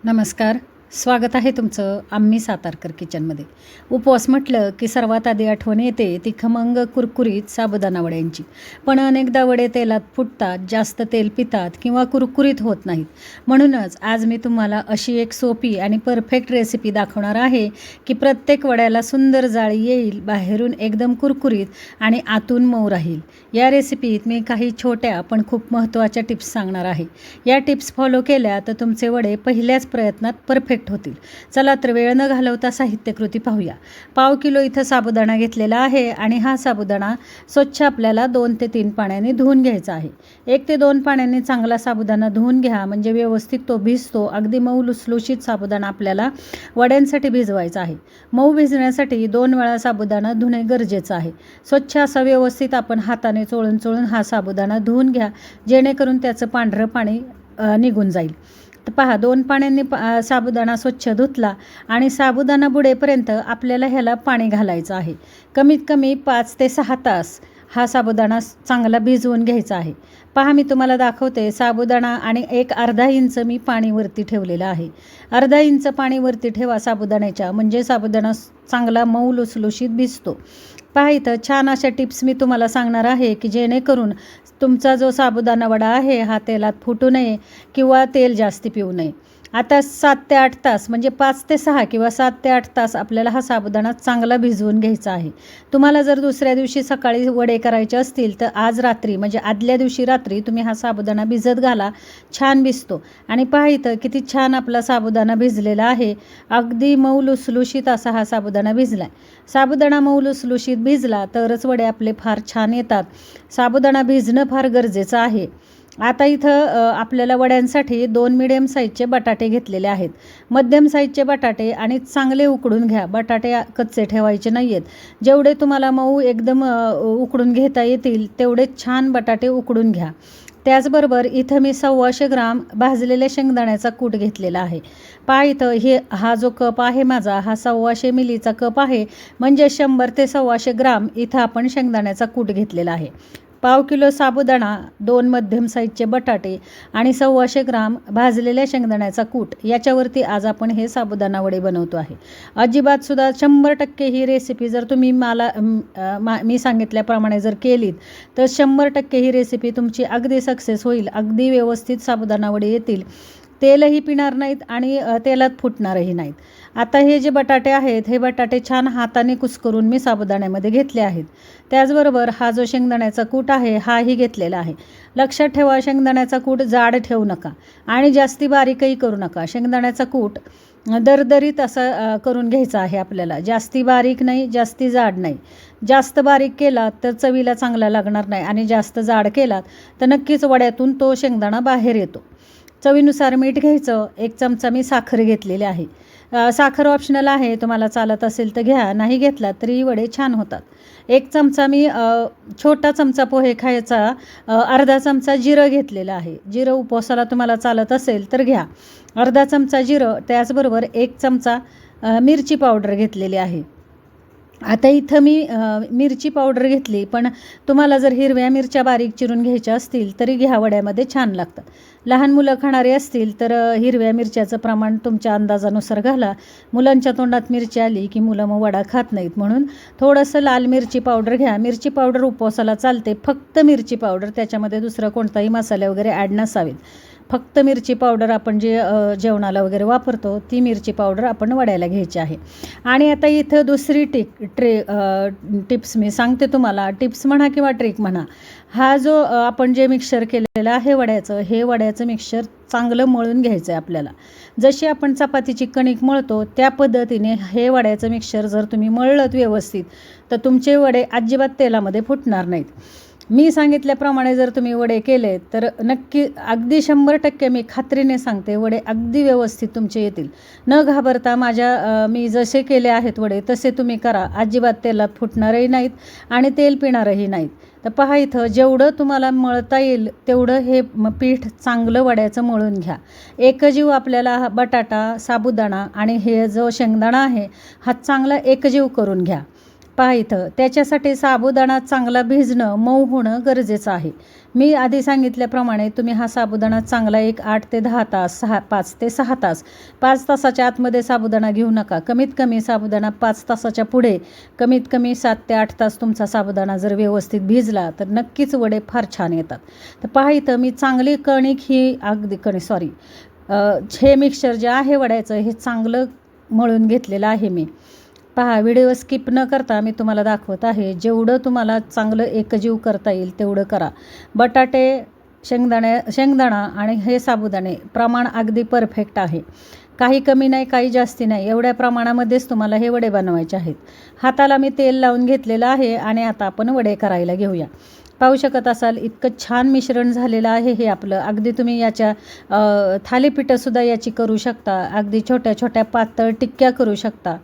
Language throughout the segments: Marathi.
नमस्कार. स्वागत आहे तुमचं आम्ही सातारकर किचनमध्ये. उपवास म्हटलं की सर्वात आधी आठवण येते ती खमंग कुरकुरीत साबुदाणा वड्यांची. पण अनेकदा वडे तेलात फुटतात, जास्त तेल पितात किंवा कुरकुरीत होत नाहीत. म्हणूनच आज मी तुम्हाला अशी एक सोपी आणि परफेक्ट रेसिपी दाखवणार आहे की प्रत्येक वड्याला सुंदर जाळी येईल, बाहेरून एकदम कुरकुरीत आणि आतून मऊ राहील. या रेसिपीत मी काही छोट्या पण खूप महत्त्वाच्या टिप्स सांगणार आहे. या टिप्स फॉलो केल्या तर तुमचे वडे पहिल्याच प्रयत्नात परफेक्ट होतील. चला तर वेळ न घालवता साहित्यकृती पाहूया. 1/2 किलो इथं साबुदाणा घेतलेला आहे आणि हा साबुदाणा स्वच्छ आपल्याला 2 ते 3 पाण्याने धुवून घ्यायचा आहे. 1 ते 2 पाण्याने चांगला साबुदाणा धुवून घ्या, म्हणजे व्यवस्थित तो भिजतो. अगदी मऊ लुसलुशीत साबुदाणा आपल्याला वड्यांसाठी भिजवायचा आहे. मऊ भिजण्यासाठी 2 वेळा साबुदाणा धुणे गरजेचं आहे. स्वच्छ असा व्यवस्थित आपण हाताने चोळून चोळून हा साबुदाणा धुवून घ्या, जेणेकरून त्याचं पांढरं पाणी निघून जाईल. तर पहा, 2 पाण्याने साबुदाणा स्वच्छ धुतला आणि साबुदाणा बुडेपर्यंत आपल्याला ह्याला पाणी घालायचं आहे. कमीत कमी 5 ते 6 तास हा साबुदाणा चांगला भिजवून घ्यायचा आहे. पहा, मी तुम्हाला दाखवते. साबुदाणा आणि एक अर्धा इंच मी पाणी वरती ठेवलेलं आहे. अर्धा इंच पाणी वरती ठेवा साबुदाण्याच्या, म्हणजे साबुदाणा चांगला मऊ लुसलुशीत भिजतो. पहा, इथं छान अशा टिप्स मी तुम्हाला सांगणार आहे की जेणेकरून तुमचा जो साबुदाणा वडा आहे हा तेलात फुटू नये किंवा तेल जास्ती पिऊ नये. आता 7 ते 8 तास, म्हणजे 5 ते 6 किंवा 7 ते 8 तास आपल्याला हा साबुदाणा चांगला भिजवून घ्यायचा आहे. तुम्हाला जर दुसऱ्या दिवशी सकाळी वडे करायचे असतील तर आज रात्री, म्हणजे आदल्या दिवशी रात्री तुम्ही हा साबुदाणा भिजत घाला, छान भिजतो. आणि पहा इथं किती छान आपला साबुदाणा भिजलेला आहे. अगदी मऊ लुसलुशीत असा हा साबुदाणा भिजला आहे. साबुदाणा मऊ लुसलुशीत भिजला तरच वडे आपले फार छान येतात. साबुदाणा भिजणं फार गरजेचं आहे. आता इथं आपल्याला वड्यांसाठी 2 मिडियम साईजचे बटाटे घेतलेले आहेत. मध्यम साईजचे बटाटे आणि चांगले उकडून घ्या. बटाटे कच्चे ठेवायचे नाही आहेत. जेवढे तुम्हाला मऊ एकदम उकडून घेता येतील तेवढे छान बटाटे उकडून घ्या. त्याचबरोबर इथं मी 125 ग्राम भाजलेल्या शेंगदाण्याचा कूट घेतलेला आहे. पहा इथं हा जो कप आहे माझा, हा 125 मिलीचा कप आहे, म्हणजे 100 ते 125 ग्राम इथं आपण शेंगदाण्याचा कूट घेतलेला आहे. 1/2 किलो साबुदाणा, 2 मध्यम साईजचे बटाटे आणि 125 ग्राम भाजलेल्या शेंगदाण्याचा कूट, याच्यावरती आज आपण हे साबुदाणा वडे बनवतो आहे. अजिबात सुद्धा 100% ही रेसिपी जर तुम्ही मी सांगितल्याप्रमाणे जर केलीत तर 100% ही रेसिपी तुमची अगदी सक्सेस होईल. अगदी व्यवस्थित साबुदाणा वडे येतील. तेलही पिणार नाहीत आणि तेलात फुटणारही नाहीत. आता हे जे बटाटे आहेत, हे बटाटे छान हाताने कुस्करून मी साबुदाण्यामध्ये घेतले आहेत. त्याचबरोबर हा जो शेंगदाण्याचा कूट आहे हाही घेतलेला आहे. लक्षात ठेवा, शेंगदाण्याचा कूट जाड ठेवू नका आणि जास्ती बारीकही करू नका. शेंगदाण्याचा कूट दरदरीत असा करून घ्यायचा आहे आपल्याला. जास्ती बारीक नाही, जास्ती जाड नाही. जास्त बारीक केलात तर चवीला चांगला लागणार नाही आणि जास्त जाड केलात तर नक्कीच वड्यातून तो शेंगदाणा बाहेर येतो. चवीनुसार मीठ घ्यायचं. 1 चमचा मी साखर घेतलेली आहे. साखर ऑप्शनल आहे, तुम्हाला चालत असेल तर घ्या, नाही घेतलात तरी वडे छान होतात. 1 चमचा मी छोटा चमचा पोहे खायचा, अर्धा चमचा जिरं घेतलेलं आहे. जिरं उपवासाला तुम्हाला चालत असेल तर घ्या. अर्धा चमचा जिरं, त्याचबरोबर 1 चमचा मिरची पावडर घेतलेली आहे. आता इथं मी मिरची पावडर घेतली, पण तुम्हाला जर हिरव्या मिरच्या बारीक चिरून घ्यायच्या असतील तरी घ्या, वड्यामध्ये छान लागतात. लहान मुलं खाणारे असतील तर हिरव्या मिरच्याचं प्रमाण तुमच्या अंदाजानुसार घाला. मुलांच्या तोंडात मिरची आली की मुलं मग वडा खात नाहीत, म्हणून थोडंसं लाल मिरची पावडर घ्या. मिरची पावडर उपवासाला चालते, फक्त मिरची पावडर, त्याच्यामध्ये दुसरं कोणताही मसाले वगैरे ॲड नसावेत. फक्त मिरची पावडर आपण जे जेवणाला वगैरे वापरतो ती मिरची पावडर आपण वड्याला घ्यायची आहे. आणि आता इथं दुसरी टिप्स मी सांगते तुम्हाला. टिप्स म्हणा किंवा ट्रिक म्हणा. हा जो आपण जे मिक्सचर केलेलं आहे वड्याचं, हे वड्याचं मिक्सचर चांगलं मळून घ्यायचं आहे आपल्याला. जशी आपण चपातीची कणिक मळतो त्या पद्धतीने हे वड्याचं मिक्सचर जर तुम्ही मळलंत व्यवस्थित तर तुमचे वडे अजिबात तेलामध्ये फुटणार नाहीत. मी सांगितल्याप्रमाणे जर तुम्ही वडे केले तर नक्की अगदी 100% मी खात्रीने सांगते, वडे अगदी व्यवस्थित तुमचे येतील. न घाबरता मी जसे केले आहेत वडे तसे तुम्ही करा. अजिबात तेलात फुटणारही नाहीत आणि तेल पिणारही नाहीत. तर पहा इथं जेवढं तुम्हाला मळता येईल तेवढं हे पीठ चांगलं वड्याचं मळून घ्या. एकजीव आपल्याला बटाटा, साबुदाणा आणि हे जो शेंगदाणा आहे हा चांगला एकजीव करून घ्या. पहा इथं त्याच्यासाठी साबुदाणा चांगला भिजणं, मऊ होणं गरजेचं आहे. मी आधी सांगितल्याप्रमाणे तुम्ही हा साबुदाणा चांगला एक 8 ते 10 तास, 5 ते 6 तास, 5 तासाच्या आतमध्ये साबुदाणा घेऊ नका. कमीत कमी साबुदाणा 5 तासाच्या पुढे, कमीत कमी 7 ते 8 तास तुमचा साबुदाणा जर व्यवस्थित भिजला तर नक्कीच वडे फार छान येतात. तर पहा इथं मी चांगली कणिक ही हे मिक्सचर जे आहे वड्याचं हे चांगलं मळून घेतलेलं आहे मी. पहा व्हिडिओ स्किप न करता मी तुम्हाला दाखवत आहे. जेवढं तुम्हाला चांगलं एकजीव करता येईल तेवढं करा. बटाटे, शेंगदाणा आणि हे साबुदाणे प्रमाण अगदी परफेक्ट आहे. काही कमी नाही, काही जास्ती नाही, एवढ्या प्रमाणामध्येच तुम्हाला हे वडे बनवायचे आहेत. हाताला मी तेल लावून घेतलेलं आहे आणि आता आपण वडे करायला घेऊया. पाहू शकत असाल इतकं छान मिश्रण झालेलं आहे हे आपलं. अगदी तुम्ही याच्या थालीपीठंसुद्धा याची करू शकता. अगदी छोट्या छोट्या पातळ टिक्क्या करू शकता.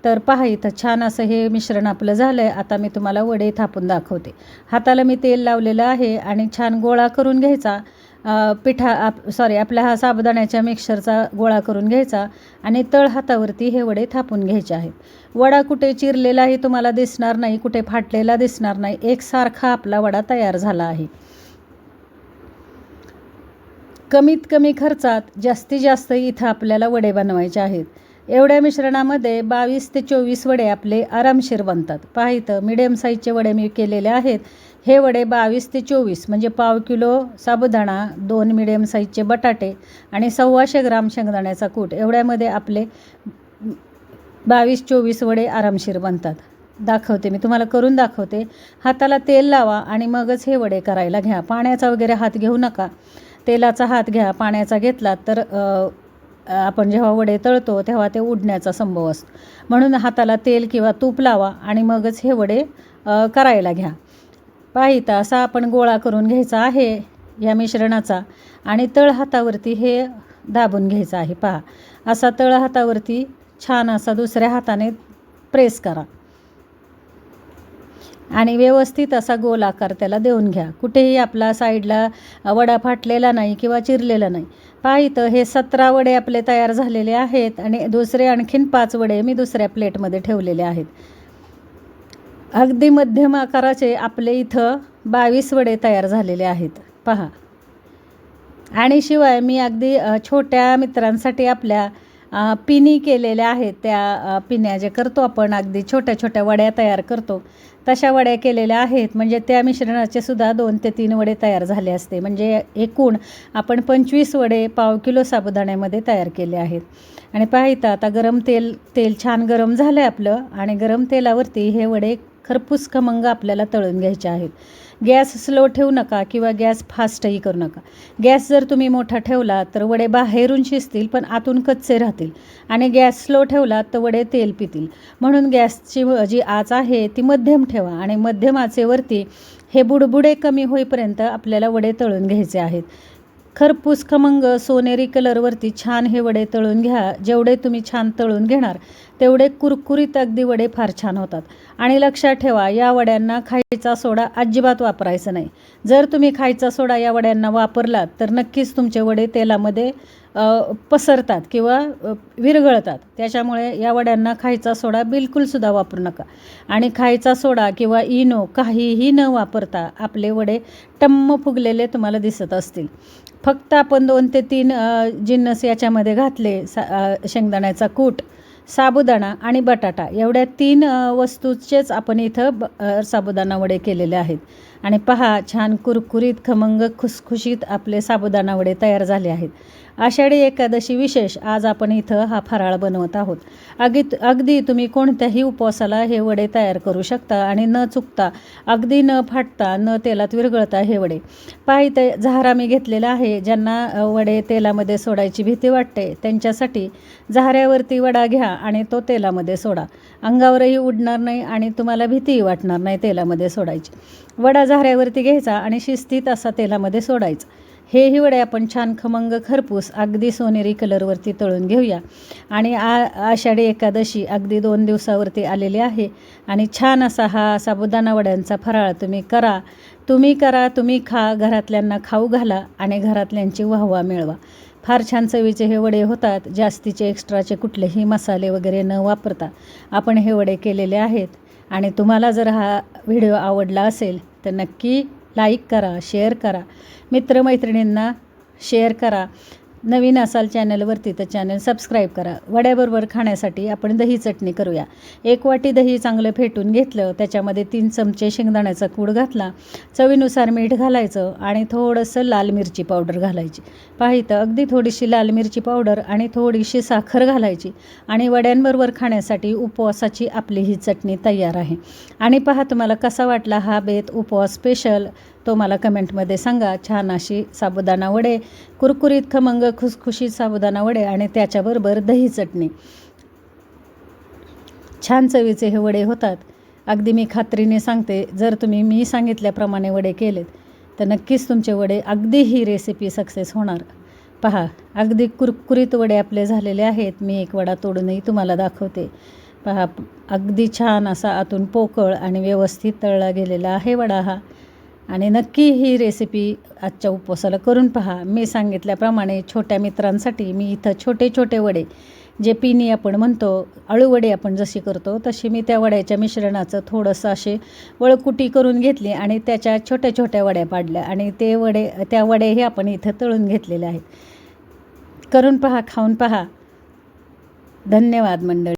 तर पहा इथं छान असं हे मिश्रण आपलं झालं आहे. आता मी तुम्हाला वडे थापून दाखवते. हाताला मी तेल लावलेलं आहे आणि छान गोळा करून घ्यायचा. आपल्या हा साबुदाण्याच्या मिक्सरचा गोळा करून घ्यायचा आणि तळ हातावरती हे वडे थापून घ्यायचे आहेत. वडा कुठे चिरलेलाही तुम्हाला दिसणार नाही, कुठे फाटलेला दिसणार नाही. एकसारखा आपला वडा तयार झाला आहे. कमीत कमी खर्चात जास्तीत जास्त इथं आपल्याला वडे बनवायचे आहेत. एवढ्या मिश्रणामध्ये 22 ते 24 वडे आपले आरामशीर बनतात. पहा इथं मिडियम साईजचे वडे मी केलेले आहेत. हे वडे 22 ते 24 म्हणजे पाव किलो साबुदाणा, 2 मिडियम साईजचे बटाटे आणि 125 ग्राम शेंगदाण्याचा कूट, एवढ्यामध्ये आपले 22-24 वडे आरामशीर बनतात. दाखवते मी तुम्हाला, करून दाखवते. हाताला तेल लावा आणि मगच हे वडे करायला घ्या. पाण्याचा वगैरे हात घेऊ नका. तेलाचा हात घ्या. पाण्याचा घेतला तर आपण जेव्हा वडे तळतो तेव्हा ते उडण्याचा संभव असतो. म्हणून हाताला तेल किंवा तूप लावा आणि मगच हे वडे करायला घ्या. पाहिता असा आपण गोळा करून घ्यायचा आहे या मिश्रणाचा आणि तळ हातावरती हे दाबून घ्यायचं आहे. पहा असा तळ हातावरती छान असा दुसऱ्या हाताने प्रेस करा आणि व्यवस्थित असा गोल आकार त्याला देऊन घ्या. कुठेही आपला साईडला वडा फाटलेला नाही किंवा चिरलेला नाही. पहा इथं हे 17 वडे आपले तयार झालेले आहेत आणि दुसरे आणखीन 5 वडे मी दुसऱ्या प्लेटमध्ये ठेवलेले आहेत. अगदी मध्यम आकाराचे आपले इथं 22 वडे तयार झालेले आहेत. पहा आणि शिवाय मी अगदी छोट्या मित्रांसाठी आपल्या पिनी केलेल्या आहेत. त्या पिण्या जे करतो आपण, अगदी छोट्या छोट्या वड्या तयार करतो तशा वड्या केलेल्या आहेत. म्हणजे त्या मिश्रणाचे सुद्धा 2 ते 3 वडे तयार झाले असते. म्हणजे एकूण आपण 25 वडे पाव किलो साबुदाण्यामध्ये तयार केले आहेत. आणि पाहिता आता तेल छान गरम झालं आहे आपलं आणि गरम तेलावरती हे वडे खरपूस खमंग आपल्याला तळून घ्यायचे आहेत. गॅस स्लो ठेवू नका किंवा गॅस फास्टही करू नका. गॅस जर तुम्ही मोठा ठेवला तर वडे बाहेरून शिजतील पण आतून कच्चे राहतील आणि गॅस स्लो ठेवला तर वडे तेल पितील. म्हणून गॅसची जी आच आहे ती मध्यम ठेवा आणि मध्यम आचेवरती हे बुडबुडे कमी होईपर्यंत आपल्याला वडे तळून घ्यायचे आहेत. खरपूस खमंग सोनेरी कलरवरती छान हे वडे तळून घ्या. जेवढे तुम्ही छान तळून घेणार तेवढे कुरकुरीत अगदी वडे फार छान होतात. आणि लक्षात ठेवा, या वड्यांना खायचा सोडा अजिबात वापरायचा नाही. जर तुम्ही खायचा सोडा या वड्यांना वापरलात तर नक्कीच तुमचे वडे तेलामध्ये पसरतात किंवा विरघळतात. त्याच्यामुळे या वड्यांना खायचा सोडा बिलकुलसुद्धा वापरू नका. आणि खायचा सोडा किंवा इनो काहीही न वापरता आपले वडे टम्म फुगलेले तुम्हाला दिसत असतील. फक्त आपण 2 ते 3 जिन्नस याच्यामध्ये घातले. शेंगदाण्याचा कूट, साबुदाणा आणि बटाटा, एवढ्या 3 वस्तूचेच आपण इथं साबुदाणा वडे केलेले आहेत. आणि पहा छान कुरकुरीत खमंग खुसखुशीत आपले साबुदाणा वडे तयार झाले आहेत. आषाढी एकादशी विशेष आज आपण इथं हा फराळ बनवत आहोत. अगदी तुम्ही कोणत्याही उपवासाला हे वडे तयार करू शकता आणि न चुकता, अगदी न फाटता, न तेलात विरघळता हे वडे. पहा इथे झारा मी घेतलेला आहे. ज्यांना वडे तेलामध्ये सोडायची भीती वाटते त्यांच्यासाठी झाऱ्यावरती वडा घ्या आणि तो तेलामध्ये सोडा. अंगावरही उडणार नाही आणि तुम्हाला भीतीही वाटणार नाही तेलामध्ये सोडायची. वडा झाऱ्यावरती घ्यायचा आणि शिस्तीत असा तेलामध्ये सोडायचा. हेही वडे आपण छान खमंग खरपूस अगदी सोनेरी कलरवरती तळून घेऊया. आणि आषाढी एकादशी अगदी 2 दिवसावरती आलेली आहे आणि छान असा हा साबुदाणा वड्यांचा फराळ तुम्ही खा, घरातल्यांना खाऊ घाला आणि घरातल्यांची वाहवा मिळवा. फार छान चवीचे हे वडे होतात. जास्तीचे एक्स्ट्राचे कुठलेही मसाले वगैरे न वापरता आपण हे वडे केलेले आहेत. आणि तुम्हाला जर हा व्हिडिओ आवडला असेल तर नक्की लाईक करा, शेअर करा, मित्रमैत्रिणींना शेअर करा. नवीन असाल चॅनलवरती तर चॅनल सबस्क्राईब करा. वड्याबरोबर खाण्यासाठी आपण दही चटणी करूया. 1 वाटी दही चांगलं फेटून घेतलं, त्याच्यामध्ये 3 चमचे शेंगदाण्याचा कूट घातला, चवीनुसार मीठ घालायचं आणि थोडंसं लाल मिरची पावडर घालायची. पहा इथं अगदी थोडीशी लाल मिरची पावडर आणि थोडीशी साखर घालायची आणि वड्यांबरोबर खाण्यासाठी उपवासाची आपली ही चटणी तयार आहे. आणि पहा तुम्हाला कसा वाटला हा बेत उपवास स्पेशल तो मला कमेंटमध्ये सांगा. छान अशी साबुदाणा वडे, कुरकुरीत खमंग खुसखुशीत साबुदाणा वडे आणि त्याच्याबरोबर दही चटणी. छान चवीचे हे वडे होतात. अगदी मी खात्रीने सांगते, जर तुम्ही मी सांगितल्याप्रमाणे वडे केलेत तर नक्कीच तुमचे वडे अगदी ही रेसिपी सक्सेस होणार. पहा अगदी कुरकुरीत वडे आपले झालेले आहेत. मी एक वडा तोडूनही तुम्हाला दाखवते. पहा अगदी छान असा आतून पोकळ आणि व्यवस्थित तळला गेलेला आहे वडा हा. आणि नक्की ही रेसिपी आजच्या उपवासाला करून पहा. मी सांगितल्याप्रमाणे छोट्या मित्रांसाठी मी इथं छोटे छोटे वडे, जे पिनी आपण म्हणतो, अळूवडे आपण जशी करतो तशी मी त्या वड्याच्या मिश्रणाचं थोडंसं असे वळकुटी करून घेतली आणि त्याच्या छोट्या छोट्या वड्या पाडल्या आणि त्या वडेही आपण इथं तळून घेतलेले आहेत. करून पहा, खाऊन पहा. धन्यवाद मंडळी.